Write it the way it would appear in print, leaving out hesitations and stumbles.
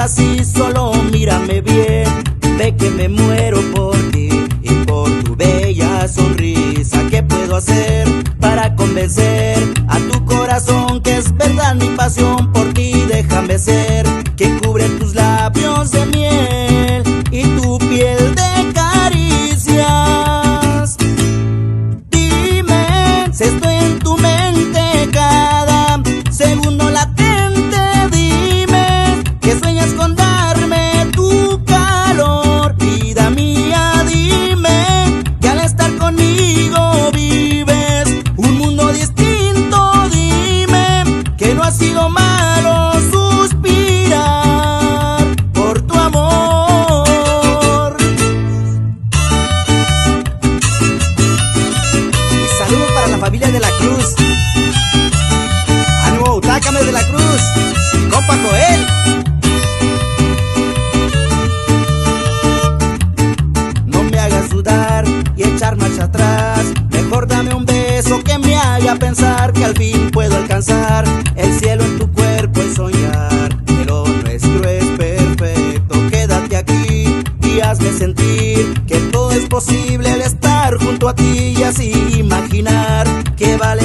así, solo mírame bien. Ve que me muero por ti y por tu bella sonrisa. ¿Qué puedo hacer para convencer a tu corazón que es verdad mi pasión por ti? Déjame ser quien cubre tus labios de miel y tu piel de caricias. Dime si estoy en tu mente cada segundo latente. Dime que sueñas con darme tu calor. Vida mía, dime que al estar conmigo vives un mundo distinto. Dime que no ha sido malo suspirar por tu amor. Y saludos para la familia de la Cruz. ¡Ánimo, Utácame de la Cruz! ¡Compa Joel! No me hagas dudar y echar marcha atrás. Mejor dame un beso que me haga pensar que al fin puedo alcanzar el cielo en tu cuerpo y soñar que lo nuestro es perfecto. Quédate aquí y hazme sentir que todo es posible al estar junto a ti y así imaginar que vale